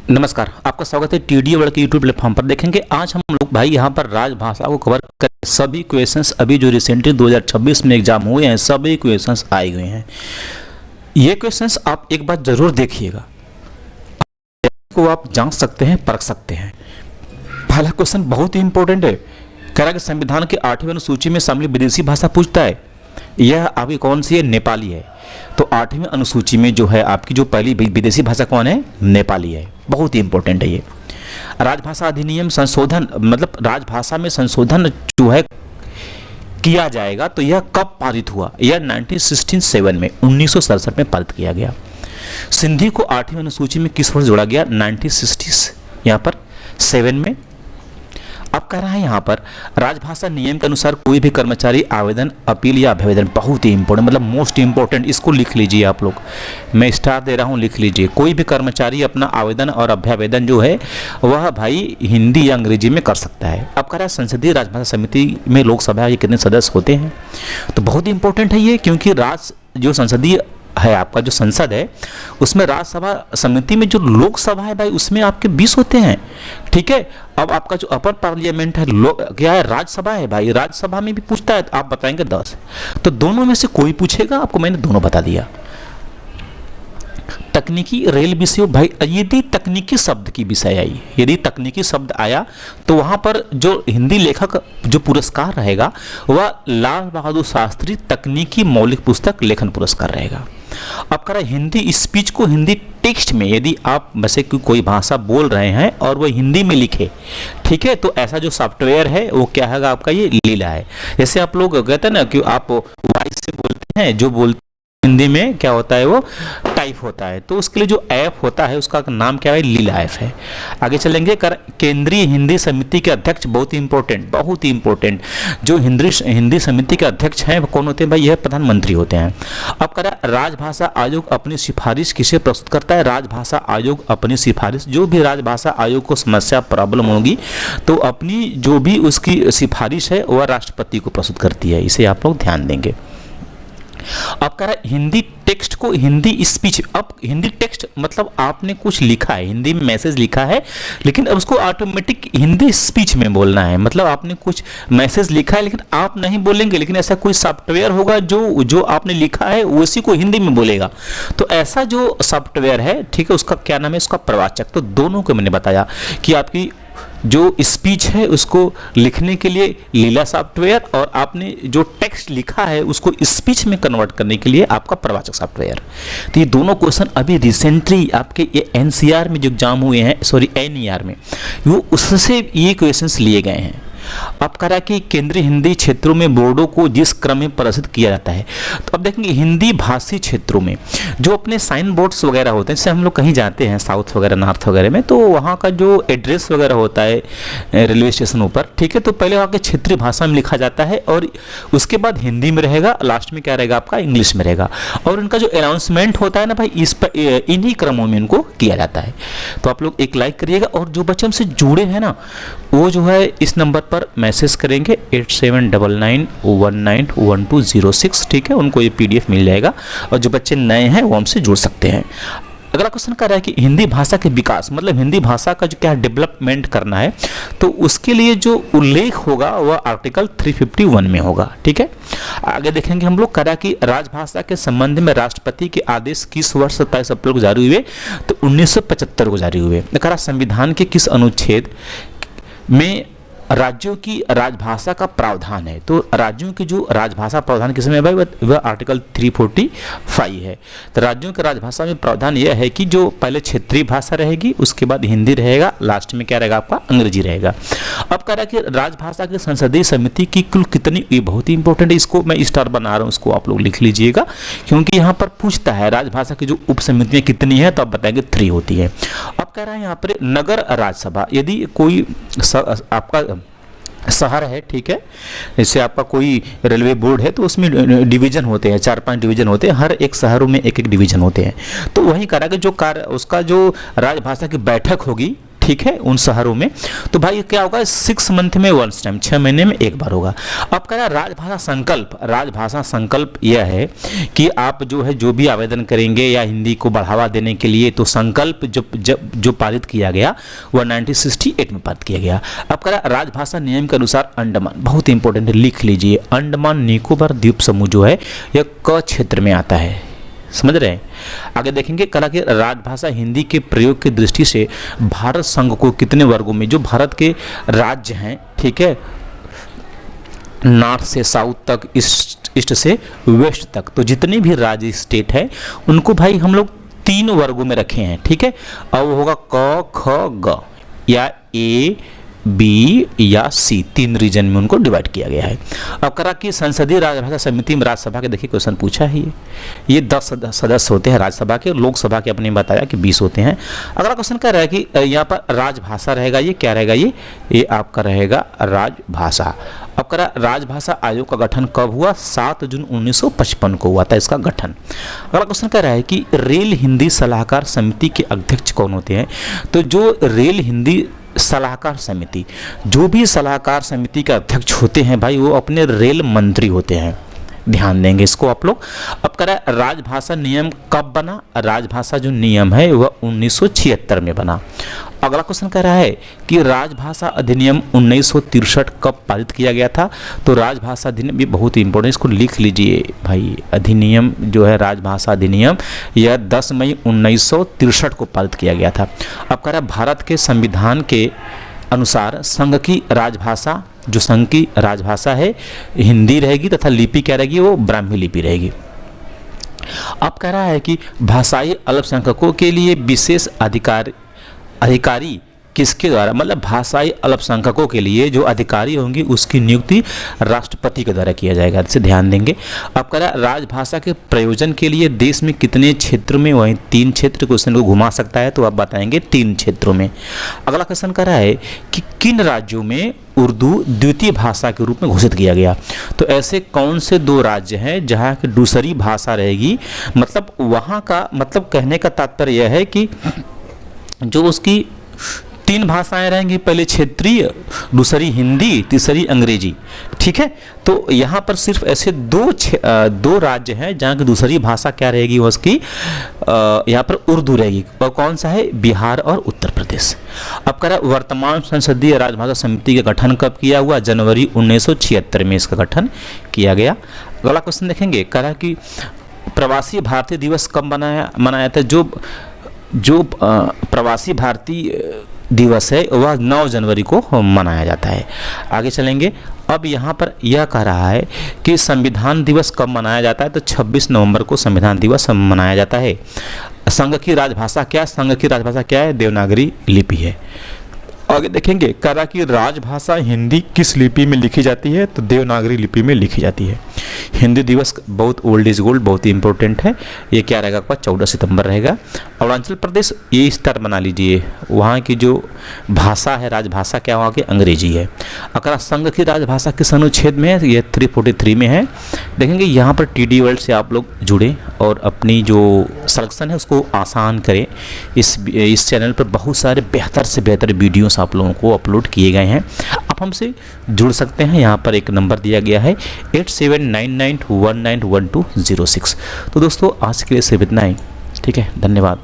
नमस्कार, आपका स्वागत है टीडी वर्ल्ड के यूट्यूब प्लेटफॉर्म पर। देखेंगे आज हम लोग भाई यहाँ पर राजभाषा को कवर कर सभी क्वेश्चंस अभी जो रिसेंटली 2026 में एग्जाम हुए हैं सभी क्वेश्चंस आए हुए हैं। ये क्वेश्चंस आप एक बार जरूर देखिएगा, को आप जांच सकते हैं, परख सकते हैं। पहला क्वेश्चन बहुत ही इंपॉर्टेंट है। कह रहा कि संविधान के 8वें अनुसूची में शामिल विदेशी भाषा पूछता है। यह आपकी कौन सी है? नेपाली है। तो 8वें अनुसूची में जो है आपकी जो पहली विदेशी भाषा कौन है? नेपाली है। बहुत ही इंपॉर्टेंट है ये। राजभाषा अधिनियम संशोधन, मतलब राजभाषा में संशोधन जो है किया जाएगा, तो यह कब पारित हुआ? यह 1967 में 1967 में पारित किया गया। सिंधी को 8वीं अनुसूची में किस वर्ष जोड़ा गया? 1960 यहाँ पर 7 में। अब कह रहा है यहाँ पर राजभाषा नियम के अनुसार कोई भी कर्मचारी आवेदन, अपील या अभ्यावेदन, बहुत ही इंपॉर्टेंट, मतलब मोस्ट इंपॉर्टेंट, इसको लिख लीजिए आप लोग। मैं स्टार दे रहा हूँ, लिख लीजिए। कोई भी कर्मचारी अपना आवेदन और अभ्यावेदन जो है वह भाई हिंदी या अंग्रेजी में कर सकता है। अब कह रहा है संसदीय राजभाषा समिति में लोकसभा ये कितने सदस्य होते हैं? तो बहुत ही इंपॉर्टेंट है ये, क्योंकि जो संसदीय है आपका जो संसद है उसमें राज्यसभा समिति में जो लोकसभा है भाई उसमें आपके 20 होते हैं। ठीक है। अब आपका जो अपर पार्लियामेंट है क्या है? राज्यसभा है भाई। राज्यसभा में भी पूछता है तो आप बताएंगे 10। तो दोनों में से कोई पूछेगा, आपको मैंने दोनों बता दिया। तकनीकी रेल विषय भाई, यदि तकनीकी शब्द की विषय आई, यदि तकनीकी शब्द आया तो वहां पर जो हिंदी लेखक जो पुरस्कार रहेगा वह लाल बहादुर शास्त्री तकनीकी मौलिक पुस्तक लेखन पुरस्कार रहेगा। अब कह रहा है हिंदी स्पीच को हिंदी टेक्स्ट में, यदि आप वैसे कोई भाषा बोल रहे हैं और वो हिंदी में लिखे, ठीक है, तो ऐसा जो सॉफ्टवेयर है वो क्या है आपका? ये लीला है। जैसे आप लोग कहते हैं ना कि आप वॉइस से बोलते हैं, जो बोलते हिंदी में क्या होता है वो टाइप होता है, तो उसके लिए जो ऐप होता है उसका नाम क्या है? लीला ऐप है। आगे चलेंगे। केंद्रीय हिंदी समिति के अध्यक्ष, बहुत ही इंपॉर्टेंट, बहुत ही इंपॉर्टेंट, जो हिंदी समिति के अध्यक्ष हैं वो कौन होते हैं भाई? यह प्रधानमंत्री होते हैं। अब कह रहा राजभाषा आयोग अपनी सिफारिश किसे प्रस्तुत करता है? राजभाषा आयोग अपनी सिफारिश, जो भी राजभाषा आयोग को समस्या प्रॉब्लम होगी तो अपनी जो भी उसकी सिफारिश है वह राष्ट्रपति को प्रस्तुत करती है। इसे आप लोग ध्यान देंगे। अब कह रहा है हिंदी टेक्स्ट को हिंदी स्पीच। अब हिंदी टेक्स्ट मतलब आपने कुछ लिखा है, हिंदी में मैसेज लिखा है, लेकिन अब उसको ऑटोमेटिक हिंदी स्पीच में बोलना है। मतलब आपने कुछ मैसेज लिखा है लेकिन आप नहीं बोलेंगे, लेकिन ऐसा कोई सॉफ्टवेयर होगा जो आपने लिखा है उसी को हिंदी में बोलेगा। तो ऐसा जो सॉफ्टवेयर है, ठीक है, उसका क्या नाम है? उसका प्रवाचक। तो दोनों को मैंने बताया कि आपकी जो स्पीच है उसको लिखने के लिए लीला सॉफ्टवेयर, और आपने जो टेक्स्ट लिखा है उसको स्पीच में कन्वर्ट करने के लिए आपका प्रवाचक सॉफ्टवेयर। तो ये दोनों क्वेश्चन अभी रिसेंटली आपके ये एनसीआर में जो एग्जाम हुए हैं, सॉरी एनईआर में, वो उससे ये क्वेश्चंस लिए गए हैं। अब कह रहा है कि केंद्रीय हिंदी क्षेत्रों में बोर्डों को जिस क्रम में प्रदर्शित किया जाता है, तो अब देखेंगे हिंदी भाषी क्षेत्रों में जो अपने साइन बोर्ड्स वगैरह होते हैं, जैसे हम लोग कहीं जाते हैं साउथ वगैरह नॉर्थ वगैरह में, तो वहाँ का जो एड्रेस वगैरह होता है रेलवे स्टेशन ऊपर, ठीक है, तो पहले वहाँ के क्षेत्रीय भाषा में लिखा जाता है और उसके बाद हिंदी में रहेगा, लास्ट में क्या रहेगा आपका? इंग्लिश में रहेगा। और उनका जो अनाउंसमेंट होता है ना भाई, इस पर इन्हीं क्रमों में इनको किया जाता है। तो आप लोग एक लाइक करिएगा, और जो बच्चे हमसे जुड़े हैं ना वो जो है इस नंबर पर मैसेज करेंगे 8799191206, ठीक है, उनको ये PDF मिल जाएगा। और जो बच्चे नए हैं वो हमसे जुड़ सकते हैं। अगला क्वेश्चन कर रहा है कि हिंदी भाषा के विकास, मतलब हिंदी भाषा का जो क्या डेवलपमेंट करना है, तो उसके लिए जो उल्लेख होगा वह आर्टिकल 351 में होगा। ठीक है। आगे देखेंगे हम लोग। करा कि राजभाषा के संबंध में राष्ट्रपति के आदेश किस वर्ष 27 अप्रैल को जारी हुए? तो 1975 को जारी हुए। करा संविधान के किस अनुच्छेद में राज्यों की राजभाषा का प्रावधान है? तो राज्यों की जो राजभाषा प्रावधान किसमें है भाई? वह आर्टिकल 345 है। तो राज्यों की राजभाषा में प्रावधान यह है कि जो पहले क्षेत्रीय भाषा रहेगी, उसके बाद हिंदी रहेगा, लास्ट में क्या रहेगा आपका? अंग्रेजी रहेगा। अब कह रहा है कि राजभाषा की संसदीय समिति की कुल कितनी, ये बहुत ही इंपॉर्टेंट है, इसको मैं स्टार बना रहा हूँ, इसको आप लोग लिख लीजिएगा, क्योंकि यहाँ पर पूछता है राजभाषा की जो उप समितियाँ कितनी है, तो आप बताएंगे 3 होती है। अब कह रहा है यहाँ पर नगर राज्यसभा, यदि कोई आपका शहर है, ठीक है, जैसे आपका कोई रेलवे बोर्ड है तो उसमें डिवीजन होते हैं, 4-5 डिवीजन होते हैं, हर एक शहरों में एक डिवीजन होते हैं। तो वही करा कि जो उसका जो राजभाषा की बैठक होगी, ठीक है, उन शहरों में। तो भाई क्या होगा, 6 मंथ में वंस टाइम, 6 महीने में एक बार होगा। अब कह रहा है राजभाषा संकल्प, राजभाषा संकल्प यह है कि आप जो है जो भी आवेदन करेंगे या हिंदी को बढ़ावा देने के लिए, तो संकल्प जो पारित किया गया वह 1968 में पारित किया गया। अब कह रहा है राजभाषा नियम के अनुसार अंडमान, बहुत इंपॉर्टेंट है, लिख लीजिए, अंडमान निकोबार द्वीप समूह जो है यह क क्षेत्र में आता है, समझ रहे हैं। आगे देखेंगे, कला कि राजभाषा हिंदी के प्रयोग की दृष्टि से भारत संघ को कितने वर्गों में, जो भारत के राज्य हैं, ठीक है, नॉर्थ से साउथ तक, ईस्ट से वेस्ट तक, तो जितने भी राज्य स्टेट है उनको भाई हम लोग 3 वर्गों में रखे हैं, ठीक है। अब वो होगा क ख ग, या ए बी या सी, 3 रीजन में उनको डिवाइड किया गया है। अब करा कि संसदीय राजभाषा समिति में राज्यसभा के, देखिए क्वेश्चन पूछा है ये 10 सदस्य होते हैं राज्यसभा के, लोकसभा के अपने बताया कि 20 होते हैं। अगला क्वेश्चन क्या रहेगा कि यहाँ पर राजभाषा रहेगा, ये क्या रहेगा, ये आपका रहेगा राजभाषा। अब करा राजभाषा आयोग का गठन कब हुआ, 7 जून 1955 को हुआ था इसका गठन। अगला क्वेश्चन क्या रहा है कि रेल हिंदी सलाहकार समिति के अध्यक्ष कौन होते हैं, तो जो रेल हिंदी सलाहकार समिति, जो भी सलाहकार समिति के अध्यक्ष होते हैं भाई वो अपने रेल मंत्री होते हैं, ध्यान देंगे इसको आप लोग। अब कह रहा है राजभाषा नियम कब बना, राजभाषा जो नियम है वह 1976 में बना। अगला क्वेश्चन कह रहा है कि राजभाषा अधिनियम 1963 कब पारित किया गया था, तो राजभाषा अधिनियम भी बहुत इंपॉर्टेंट, इसको लिख लीजिए भाई, अधिनियम जो है राजभाषा अधिनियम यह 10 मई 1963 को पारित किया गया था। अब कह रहा है भारत के संविधान के अनुसार संघ की राजभाषा, जो संघ की राजभाषा है हिंदी रहेगी तथा लिपि क्या रहेगी, वो ब्राह्मी लिपि रहेगी। अब कह रहा है कि भाषाई अल्पसंख्यकों के लिए विशेष अधिकारी किसके द्वारा, मतलब भाषाई अल्पसंख्यकों के लिए जो अधिकारी होंगे उसकी नियुक्ति राष्ट्रपति के द्वारा किया जाएगा, इसे ध्यान देंगे। अब कह रहा है राजभाषा के प्रयोजन के लिए देश में कितने क्षेत्र में, वहीं 3 क्षेत्र, क्वेश्चन को घुमा सकता है तो आप बताएंगे 3 क्षेत्रों में। अगला क्वेश्चन कह रहा है कि किन राज्यों में उर्दू द्वितीय भाषा के रूप में घोषित किया गया, तो ऐसे कौन से 2 राज्य हैं जहाँ की दूसरी भाषा रहेगी, मतलब वहाँ का, मतलब कहने का तात्पर्य यह है कि जो उसकी 3 भाषाएं रहेंगी, पहले क्षेत्रीय, दूसरी हिंदी, तीसरी अंग्रेजी, ठीक है। तो यहाँ पर सिर्फ ऐसे 2 राज्य हैं जहाँ की दूसरी भाषा क्या रहेगी, उसकी यहाँ पर उर्दू रहेगी, और कौन सा है, बिहार और उत्तर प्रदेश। अब कह रहा है वर्तमान संसदीय राजभाषा समिति का गठन कब किया हुआ, जनवरी 1976 में इसका गठन किया गया। अगला क्वेश्चन देखेंगे, कह रहा है कि प्रवासी भारतीय दिवस कब मनाया था, जो प्रवासी भारतीय दिवस है वह 9 जनवरी को मनाया जाता है। आगे चलेंगे, अब यहाँ पर यह कह रहा है कि संविधान दिवस कब मनाया जाता है, तो 26 नवंबर को संविधान दिवस मनाया जाता है। संघ की राजभाषा क्या, संघ की राजभाषा क्या है, देवनागरी लिपि है। आगे देखेंगे, कह रहा कि राजभाषा हिंदी किस लिपि में लिखी जाती है, तो देवनागरी लिपि में लिखी जाती है। हिंदी दिवस बहुत ओल्ड इज गोल्ड, बहुत ही इंपॉर्टेंट है, ये क्या रहेगा आपका 14 सितंबर रहेगा। अरुणाचल प्रदेश ये स्तर बना लीजिए, वहाँ की जो भाषा है राजभाषा क्या वहाँ की अंग्रेजी है। अगर संघ की राजभाषा किस अनुच्छेद में है, ये 343 में है। देखेंगे यहाँ पर TD वर्ल्ड से आप लोग जुड़े और अपनी जो सिलेक्शन है उसको आसान करें। इस चैनल पर बहुत सारे बेहतर से बेहतर वीडियोस आप लोगों को अपलोड किए गए हैं, आप हमसे जुड़ सकते हैं। यहाँ पर एक नंबर दिया गया है 8799191206। तो दोस्तों आज के लिए सिर्फ इतना ही, ठीक है, धन्यवाद।